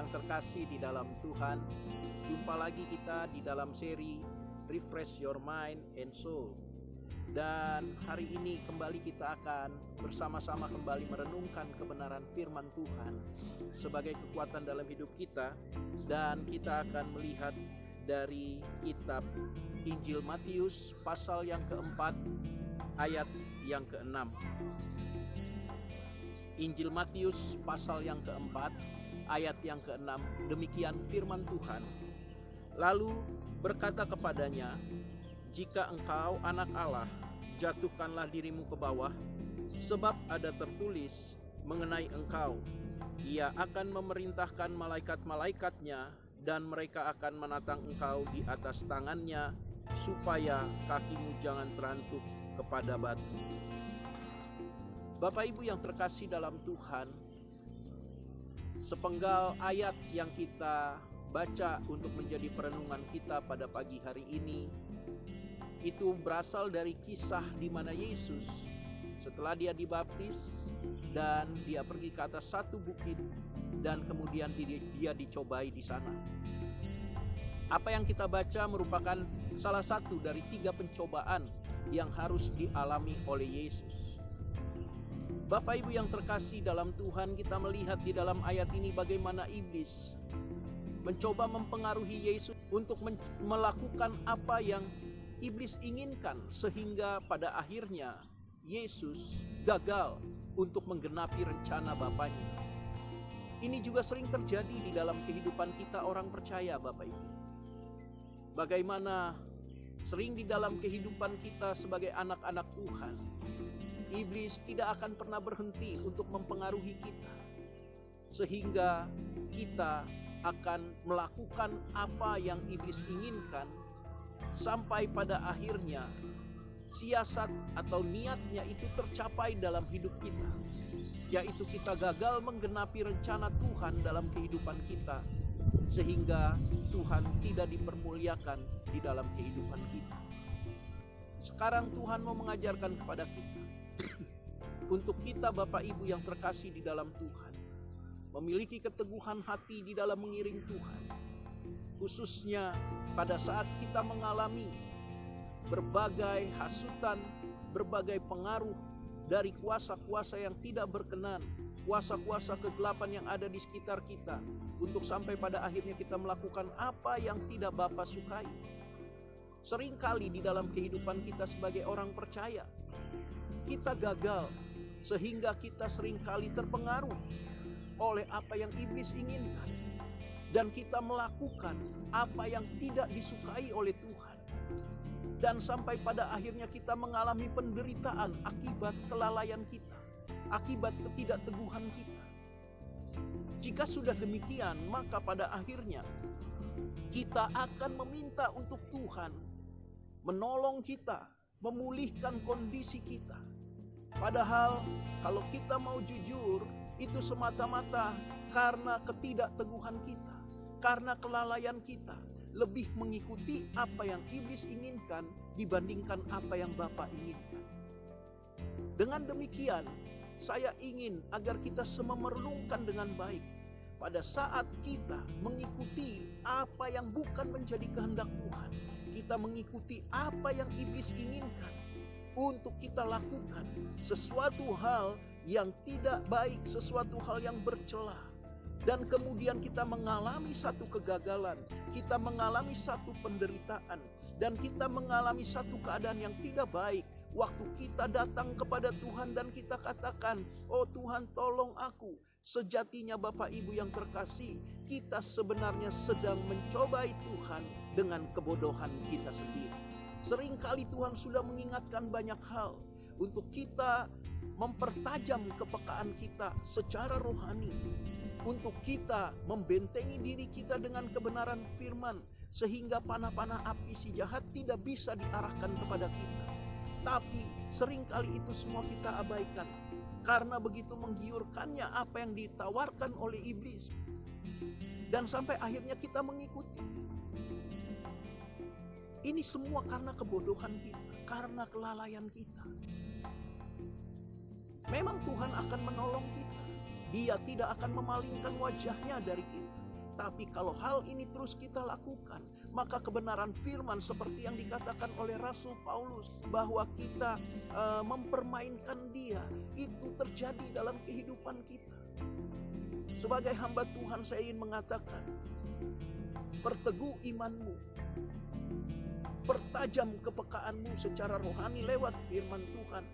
yang terkasih di dalam Tuhan, jumpa lagi kita di dalam seri Refresh Your Mind and Soul. Dan hari ini kembali kita akan bersama-sama kembali merenungkan kebenaran firman Tuhan sebagai kekuatan dalam hidup kita. Dan kita akan melihat dari kitab Injil Matius pasal yang keempat ayat yang keenam. Injil Matius pasal yang keempat ayat yang keenam, demikian firman Tuhan. Lalu berkata kepadanya, "Jika engkau anak Allah, jatuhkanlah dirimu ke bawah, sebab ada tertulis mengenai engkau, Ia akan memerintahkan malaikat-malaikatnya, dan mereka akan menatang engkau di atas tangannya, supaya kakimu jangan terantuk kepada batu." Bapak Ibu yang terkasih dalam Tuhan, sepenggal ayat yang kita baca untuk menjadi perenungan kita pada pagi hari ini, itu berasal dari kisah di mana Yesus setelah dia dibaptis dan dia pergi ke atas satu bukit dan kemudian dia dicobai di sana. Apa yang kita baca merupakan salah satu dari 3 pencobaan yang harus dialami oleh Yesus. Bapak Ibu yang terkasih dalam Tuhan, kita melihat di dalam ayat ini bagaimana iblis mencoba mempengaruhi Yesus untuk melakukan apa yang iblis inginkan, sehingga pada akhirnya Yesus gagal untuk menggenapi rencana Bapaknya. Ini juga sering terjadi di dalam kehidupan kita orang percaya, Bapak Ibu. Bagaimana sering di dalam kehidupan kita sebagai anak-anak Tuhan, iblis tidak akan pernah berhenti untuk mempengaruhi kita, sehingga kita akan melakukan apa yang iblis inginkan, sampai pada akhirnya siasat atau niatnya itu tercapai dalam hidup kita, yaitu kita gagal menggenapi rencana Tuhan dalam kehidupan kita, sehingga Tuhan tidak dipermuliakan di dalam kehidupan kita. Sekarang Tuhan mau mengajarkan kepada kita untuk kita Bapak Ibu yang terkasih di dalam Tuhan, memiliki keteguhan hati di dalam mengiring Tuhan, khususnya pada saat kita mengalami berbagai hasutan, berbagai pengaruh dari kuasa-kuasa yang tidak berkenan, kuasa-kuasa kegelapan yang ada di sekitar kita, untuk sampai pada akhirnya kita melakukan apa yang tidak Bapa sukai. Seringkali di dalam kehidupan kita sebagai orang percaya, kita gagal, sehingga kita seringkali terpengaruh oleh apa yang iblis inginkan, dan kita melakukan apa yang tidak disukai oleh Tuhan, dan sampai pada akhirnya kita mengalami penderitaan akibat kelalaian kita, akibat ketidakteguhan kita. Jika sudah demikian, maka pada akhirnya kita akan meminta untuk Tuhan menolong kita, memulihkan kondisi kita. Padahal kalau kita mau jujur, itu semata-mata karena ketidakteguhan kita, karena kelalaian kita, lebih mengikuti apa yang iblis inginkan dibandingkan apa yang Bapa inginkan. Dengan demikian, saya ingin agar kita semua merenungkan dengan baik. Pada saat kita mengikuti apa yang bukan menjadi kehendak Tuhan, kita mengikuti apa yang iblis inginkan untuk kita lakukan sesuatu hal yang tidak baik, sesuatu hal yang bercela, dan kemudian kita mengalami satu kegagalan, kita mengalami satu penderitaan, dan kita mengalami satu keadaan yang tidak baik. Waktu kita datang kepada Tuhan dan kita katakan, "Oh Tuhan, tolong aku." Sejatinya Bapak Ibu yang terkasih, kita sebenarnya sedang mencobai Tuhan dengan kebodohan kita sendiri. Seringkali Tuhan sudah mengingatkan banyak hal untuk kita mempertajam kepekaan kita secara rohani, untuk kita membentengi diri kita dengan kebenaran firman, sehingga panah-panah api si jahat tidak bisa diarahkan kepada kita. Tapi seringkali itu semua kita abaikan, karena begitu menggiurkannya apa yang ditawarkan oleh iblis, dan sampai akhirnya kita mengikuti. Ini semua karena kebodohan kita, karena kelalaian kita. Memang Tuhan akan menolong kita. Dia tidak akan memalingkan wajahnya dari kita. Tapi kalau hal ini terus kita lakukan, maka kebenaran firman seperti yang dikatakan oleh Rasul Paulus, bahwa kita mempermainkan Dia, itu terjadi dalam kehidupan kita. Sebagai hamba Tuhan, saya ingin mengatakan, perteguh imanmu, pertajam kepekaanmu secara rohani lewat firman Tuhan,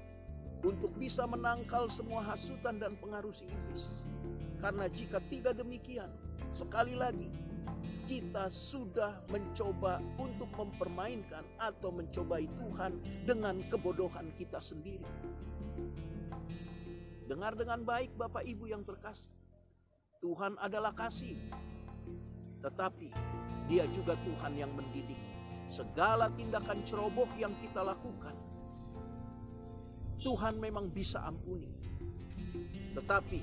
untuk bisa menangkal semua hasutan dan pengaruh si iblis. Karena jika tidak demikian, sekali lagi kita sudah mencoba untuk mempermainkan atau mencobai Tuhan dengan kebodohan kita sendiri. Dengar dengan baik Bapak Ibu yang terkasih, Tuhan adalah kasih, tetapi Dia juga Tuhan yang mendidik. Segala tindakan ceroboh yang kita lakukan, Tuhan memang bisa ampuni. Tetapi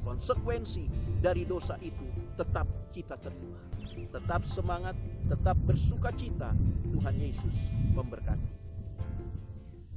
konsekuensi dari dosa itu tetap kita terima. Tetap semangat, tetap bersuka cita. Tuhan Yesus memberkati.